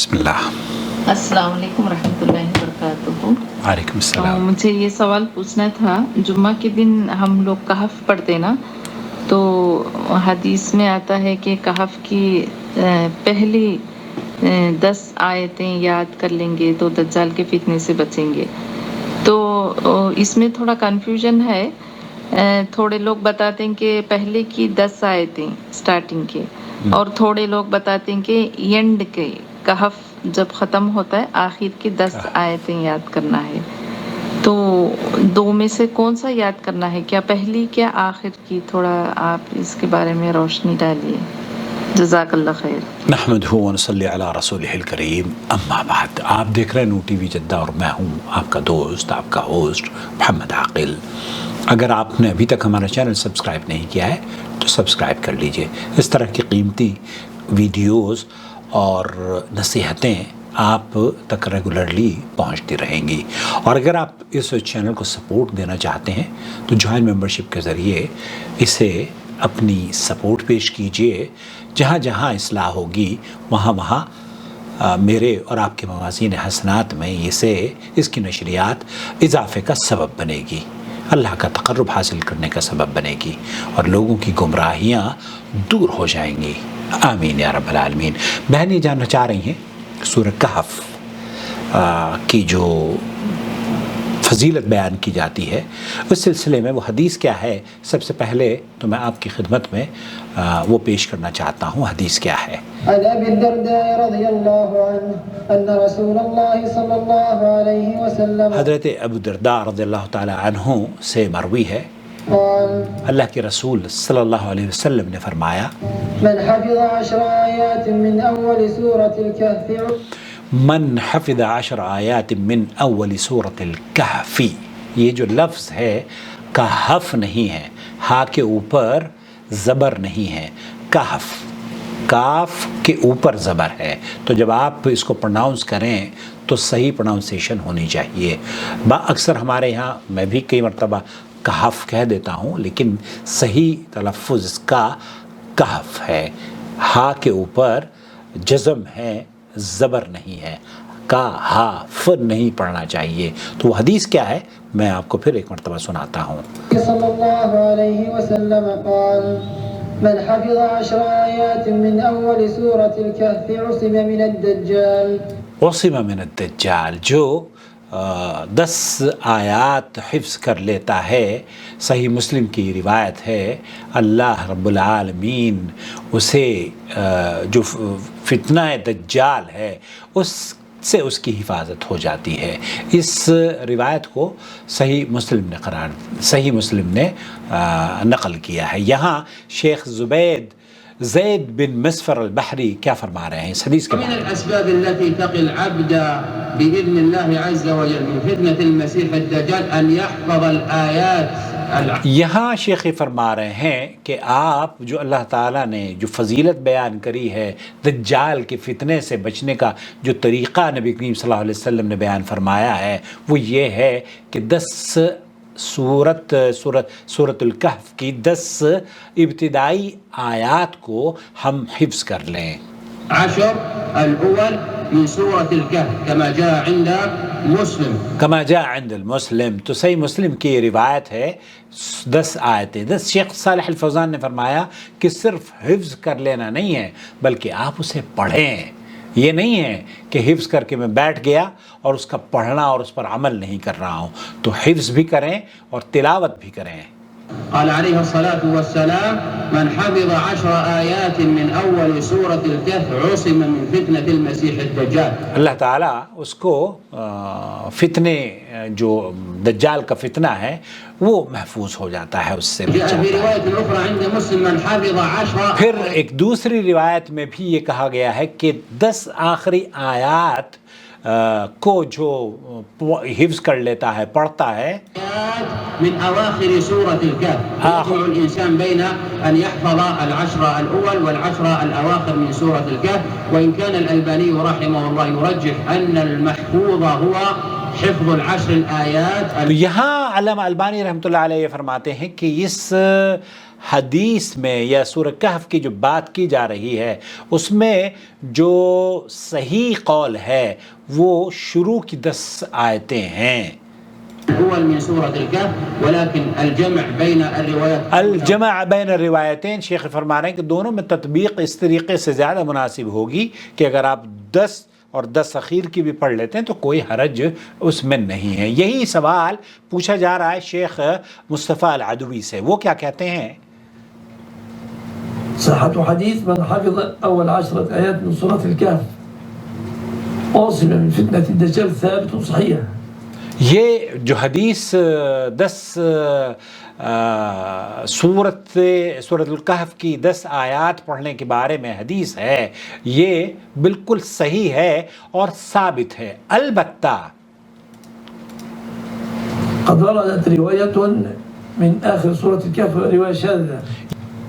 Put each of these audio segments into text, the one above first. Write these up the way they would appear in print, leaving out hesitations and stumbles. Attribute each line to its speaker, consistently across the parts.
Speaker 1: بسم اللہ۔
Speaker 2: السلام علیکم ورحمۃ اللہ وبرکاتہ۔
Speaker 1: وعلیکم السلام۔
Speaker 2: مجھے یہ سوال پوچھنا تھا، جمعہ کے دن ہم لوگ کہف پڑھتے نا، تو حدیث میں آتا ہے کہ کہف کی پہلی 10 آیتیں یاد کر لیں گے تو دجال کے فتنے سے بچیں گے۔ تو اس میں تھوڑا کنفیوژن ہے، تھوڑے لوگ بتاتے ہیں کہ پہلے کی 10 آیتیں اسٹارٹنگ کے، اور تھوڑے لوگ بتاتے ہیں کہ اینڈ کے کہف جب ختم ہوتا ہے آخر کی 10 آیتیں یاد کرنا ہے۔ تو دو میں سے کون سا یاد کرنا ہے، کیا پہلی کیا آخر کی؟ تھوڑا آپ اس کے بارے میں روشنی ڈالیے، جزاک اللہ خیر۔
Speaker 1: نحمدہ ونصلی علی رسولہ الکریم، اما بعد۔ آپ دیکھ رہے ہیں نو ٹی وی جدہ اور میں ہوں آپ کا دوست، آپ کا ہوسٹ محمد عاقل۔ اگر آپ نے ابھی تک ہمارا چینل سبسکرائب نہیں کیا ہے تو سبسکرائب کر لیجئے۔ اس طرح کی قیمتی ویڈیوز اور نصیحتیں آپ تک ریگولرلی پہنچتی رہیں گی۔ اور اگر آپ اس چینل کو سپورٹ دینا چاہتے ہیں تو جوائن ممبرشپ کے ذریعے اسے اپنی سپورٹ پیش کیجئے۔ جہاں جہاں اصلاح ہوگی وہاں وہاں میرے اور آپ کے موازین حسنات میں اس کی نشریات اضافے کا سبب بنے گی، اللہ کا تقرب حاصل کرنے کا سبب بنے گی، اور لوگوں کی گمراہیاں دور ہو جائیں گی۔ آمین یا رب العالمین۔ بہنیں جاننا چاہ رہی ہیں سورہ کہف کی جو فضیلت بیان کی جاتی ہے، اس سلسلے میں وہ حدیث کیا ہے؟ سب سے پہلے تو میں آپ کی خدمت میں وہ پیش کرنا چاہتا ہوں۔ حدیث کیا ہے؟
Speaker 3: عن ابی الدرداء رضی اللہ عنہ ان رسول اللہ صلی اللہ علیہ وسلم،
Speaker 1: حضرت ابو الدرداء رضی اللہ تعالی عنہ سے مروی ہے،
Speaker 3: قال،
Speaker 1: اللہ کے رسول صلی اللہ علیہ وسلم نے فرمایا،
Speaker 3: من حفظ 10 آیات من اول سورة الكهف،
Speaker 1: من حفظ 10 آیات من اول سورة الکہف۔ یہ جو لفظ ہے کہف نہیں ہے، ہا کے اوپر زبر نہیں ہے، کہف، کاف کے اوپر زبر ہے، تو جب آپ اس کو پروناؤنس کریں تو صحیح پروناؤنسیشن ہونی چاہیے۔ اکثر ہمارے یہاں میں بھی کئی مرتبہ کہف کہہ دیتا ہوں، لیکن صحیح تلفظ اس کا کہف ہے، ہا کے اوپر جزم ہے، زبر نہیں ہے، کا ہا ف نہیں پڑھنا چاہیے۔ تو وہ حدیث کیا ہے میں آپ کو پھر ایک مرتبہ سناتا ہوں۔
Speaker 3: صلی اللہ علیہ وسلم قال، من حفظ 10 آیات من اول سورة الكهف عصم من الدجال،
Speaker 1: عصم من الدجال، جو 10 آیات حفظ کر لیتا ہے، صحیح مسلم کی روایت ہے، اللہ رب العالمین اسے جو فتنہ دجال ہے اس سے اس کی حفاظت ہو جاتی ہے۔ اس روایت کو صحیح مسلم نے نقل کیا ہے۔ یہاں شیخ زید بن مسفر البحری کیا فرما رہے ہیں اس حدیث کے
Speaker 4: من
Speaker 1: بارے میں؟
Speaker 4: الأسباب التي تقي العبد بإذن الله عز وجل من فتنة المسيح الدجال أن يحفظ الآيات۔
Speaker 1: یہاں شیخ فرما رہے ہیں کہ آپ جو اللہ تعالیٰ نے جو فضیلت بیان کری ہے دجال کے فتنے سے بچنے کا، جو طریقہ نبی کریم صلی اللہ علیہ وسلم نے بیان فرمایا ہے، وہ یہ ہے کہ 10 سورۃ الکہف کی 10 ابتدائی آیات کو ہم حفظ کر لیں۔
Speaker 4: 10 الأول من سورة الكهف كما جاء عند مسلم،
Speaker 1: کما جاء عند المسلم، تو صحیح مسلم کی روایت ہے 10 آیتیں۔ 10 شیخ صالح الفوزان نے فرمایا کہ صرف حفظ کر لینا نہیں ہے بلکہ آپ اسے پڑھیں۔ یہ نہیں ہے کہ حفظ کر کے میں بیٹھ گیا اور اس کا پڑھنا اور اس پر عمل نہیں کر رہا ہوں، تو حفظ بھی کریں اور تلاوت بھی کریں۔
Speaker 4: قال عليه الصلاة والسلام من حفظ 10 آيات من أول سورة الكهف عصم من فتنة المسيح الدجال۔ اللہ
Speaker 1: تعالیٰ اس کو فتنے جو دجال کا فتنہ ہے وہ محفوظ ہو جاتا ہے، اس سے بچ
Speaker 4: جاء في رواية أخرى عند مسلم من حفظ 10۔
Speaker 1: پھر ایک دوسری روایت میں بھی یہ کہا گیا ہے کہ 10 آخری آیات کو جو حفظ کر لیتا ہے، پڑھتا ہے،
Speaker 4: من أواخر سورة الكهف، يجمع الإنسان بين أن يحفظ 10 الأول و10 الأواخر من سورة الكهف، وإن كان الألباني رحمه الله يرجح أن المحفوظ هو حفظ 10 الآيات۔
Speaker 1: تو یہاں علامہ البانی رحمۃ اللہ علیہ فرماتے ہیں کہ اس حدیث میں یا سورہ کہف کی جو بات کی جا رہی ہے اس میں جو صحیح قول ہے وہ شروع کی 10 آیتیں ہیں.
Speaker 4: اول من سورة الكهف ولكن الجمع بين الروايات
Speaker 1: الجمع بین الروایتین، شیخ فرما رہے ہیں کہ دونوں میں تطبیق اس طریقے سے زیادہ مناسب ہوگی کہ اگر آپ 10 اور 10 اخیر کی بھی پڑھ لیتے ہیں تو کوئی حرج اس میں نہیں ہے. یہی سوال پوچھا جا رہا ہے شیخ مصطفیٰ العدوی سے. وہ کیا کہتے ہیں؟
Speaker 5: صحة حديث من حفظ أول 10 آيات من سورة الكهف عصم من فتنة الدجال ثابت صحيح.
Speaker 1: یہ جو حدیث 10 سورت الکہف کی 10 آیات پڑھنے کے بارے میں حدیث ہے، یہ بالکل صحیح ہے اور ثابت ہے. البتہ
Speaker 5: قد وردت رواية من آخر سورة الكهف رواية شاذة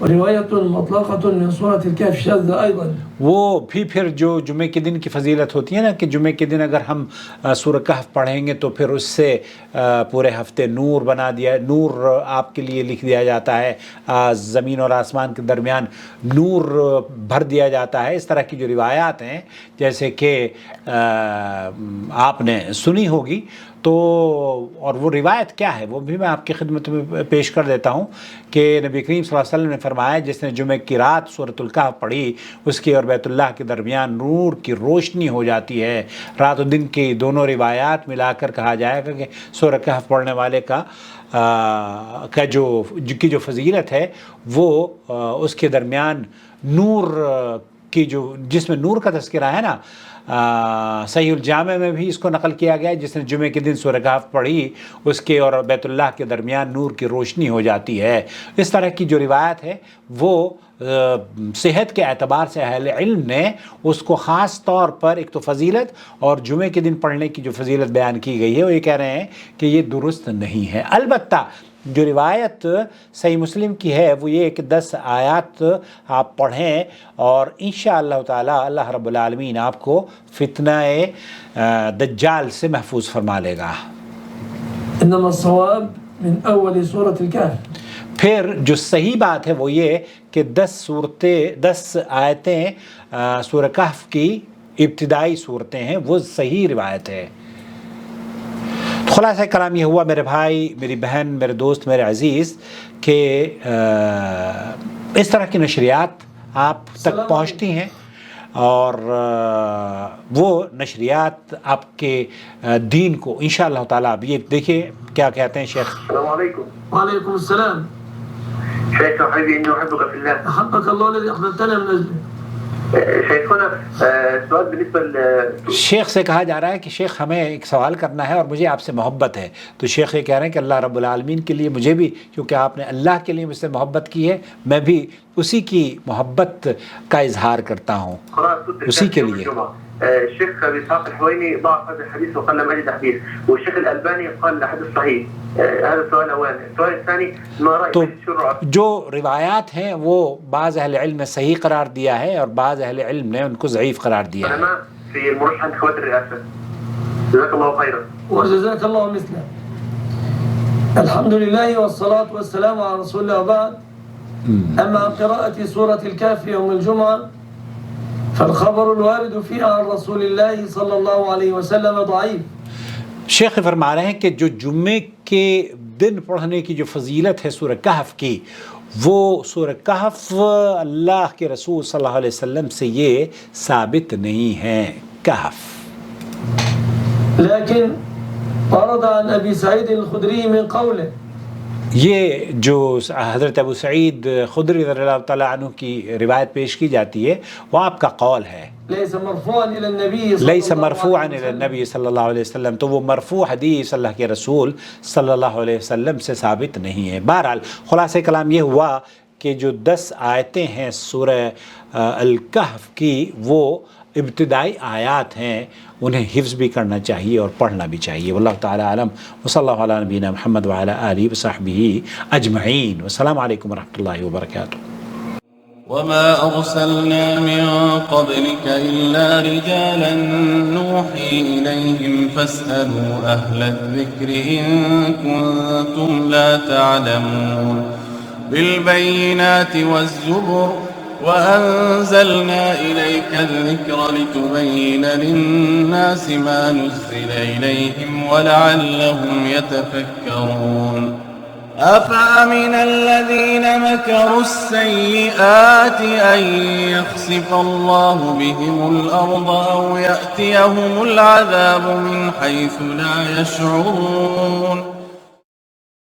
Speaker 5: ورواية مطلقة من سورة الكهف شاذة أيضا.
Speaker 1: وہ بھی پھر جو جمعے کے دن کی فضیلت ہوتی ہے نا کہ جمعے کے دن اگر ہم سورہ کہف پڑھیں گے تو پھر اس سے پورے ہفتے نور بنا دیا، نور آپ کے لیے لکھ دیا جاتا ہے، زمین اور آسمان کے درمیان نور بھر دیا جاتا ہے. اس طرح کی جو روایات ہیں جیسے کہ آپ نے سنی ہوگی تو، اور وہ روایت کیا ہے وہ بھی میں آپ کی خدمت میں پیش کر دیتا ہوں کہ نبی کریم صلی اللہ علیہ وسلم نے فرمایا جس نے جمعہ کی رات سورۃ الکہف پڑھی اس کی اور بیت اللہ کے درمیان نور کی روشنی ہو جاتی ہے. رات و دن کی دونوں روایات ملا کر کہا جائے گا کہ سورہ کہف پڑھنے والے کا جو فضیلت ہے وہ اس کے درمیان نور کی جو جس میں نور کا تذکرہ ہے نا، صحیح الجامع میں بھی اس کو نقل کیا گیا ہے، جس نے جمعے کے دن سورہ کہف پڑھی اس کے اور بیت اللہ کے درمیان نور کی روشنی ہو جاتی ہے. اس طرح کی جو روایت ہے وہ صحت کے اعتبار سے اہل علم نے اس کو خاص طور پر ایک تو فضیلت اور جمعے کے دن پڑھنے کی جو فضیلت بیان کی گئی ہے وہ یہ کہہ رہے ہیں کہ یہ درست نہیں ہے. البتہ جو روایت صحیح مسلم کی ہے وہ یہ کہ 10 آیات آپ پڑھیں اور انشاءاللہ تعالی اللہ رب العالمین آپ کو فتنہ دجال سے محفوظ فرما لے گا.
Speaker 5: انما الصواب من اول سورة الكهف.
Speaker 1: پھر جو صحیح بات ہے وہ یہ کہ 10 آیتیں سورہ کہف کی ابتدائی صورتیں ہیں، وہ صحیح روایت ہے. خلاصہ کلام یہ ہوا میرے بھائی، میری بہن، میرے دوست، میرے عزیز کہ اس طرح کی نشریات آپ تک پہنچتی ہیں اور وہ نشریات آپ کے دین کو انشاءاللہ تعالیٰ. اب یہ دیکھیے کیا کہتے ہیں شیخ.
Speaker 6: السلام علیکم.
Speaker 5: وعليكم السلام.
Speaker 6: شيخ حبيبي إني أحبك في الله.
Speaker 5: أحبك الله الذي أحببتنا من أجله.
Speaker 6: شيخنا سؤال بالنسبة
Speaker 1: شیخ سے کہا جا رہا ہے کہ شیخ ہمیں ایک سوال کرنا ہے اور مجھے آپ سے محبت ہے. تو شیخ یہ کہہ رہے ہیں کہ اللہ رب العالمین کے لیے مجھے بھی، کیونکہ آپ نے اللہ کے لیے مجھ سے محبت کی ہے، میں بھی اسی کی محبت کا اظہار کرتا ہوں اسی کے لیے.
Speaker 6: الشيخ ابي اسحاق الحويني ضعف هذا الحديث وقال لم اجد حديث، والشيخ الالباني قال الحديث صحيح. هذا سؤال اول. السؤال الثاني ما رايك
Speaker 1: تو
Speaker 6: في الشرع؟
Speaker 1: جو روایات ہیں وہ بعض اہل علم نے صحیح قرار دیا ہے اور بعض اہل علم نے ان کو ضعیف قرار دیا ہے.
Speaker 6: علماء في المرشح انتخابات الرئاسه. جزاك الله خيرا.
Speaker 5: وجزاك الله مثله. الحمد لله والصلاة والسلام على رسول الله وبعد. أما قراءة سورة الكهف يوم الجمعة فالخبر الوارد فيها عن رسول الله صلى الله عليه وسلم ضعيف.
Speaker 1: شیخ فرما رہے ہیں کہ جو جمعے کے دن پڑھنے کی جو فضیلت ہے سورہ کہف کی، وہ سورہ کہف اللہ کے رسول صلی اللہ علیہ وسلم سے یہ ثابت نہیں ہے. کہف
Speaker 5: لكن ورد عن أبي سعيد الخدري من قوله.
Speaker 1: یہ جو حضرت ابو سعید خدری رضی اللہ تعالیٰ عنہ کی روایت پیش کی جاتی ہے وہ آپ کا قول ہے.
Speaker 5: ليس مرفوعا إلى النبي
Speaker 1: لیس مرفوعا الی النبی صلی اللہ علیہ وسلم، تو وہ مرفوع حدیث اللہ کے رسول صلی اللہ علیہ وسلم سے ثابت نہیں ہے. بہرحال خلاصہ کلام یہ ہوا کہ جو 10 آیتیں ہیں سورہ الکہف کی وہ ابتدائی آیات ہیں، انہیں حفظ بھی کرنا چاہیے اور پڑھنا بھی چاہیے. واللہ تعالی عالم. وصلی اللہ علی نبینا محمد وعلی آلہ وصحبہ اجمعین. والسلام علیکم ورحمۃ اللہ وبرکاتہ.
Speaker 7: وما أرسلنا من قبلك إلا رجالا نوحي إليهم فاسألوا أهل الذكر إن كنتم لا تعلمون. بالبينات والزبر وأنزلنا إليك الذكر لتبين للناس ما نزل إليهم ولعلهم يتفكرون أفأمن الذين مكروا السيئات أن يخسف الله بهم الأرض أو يأتيهم العذاب من حيث لا يشعرون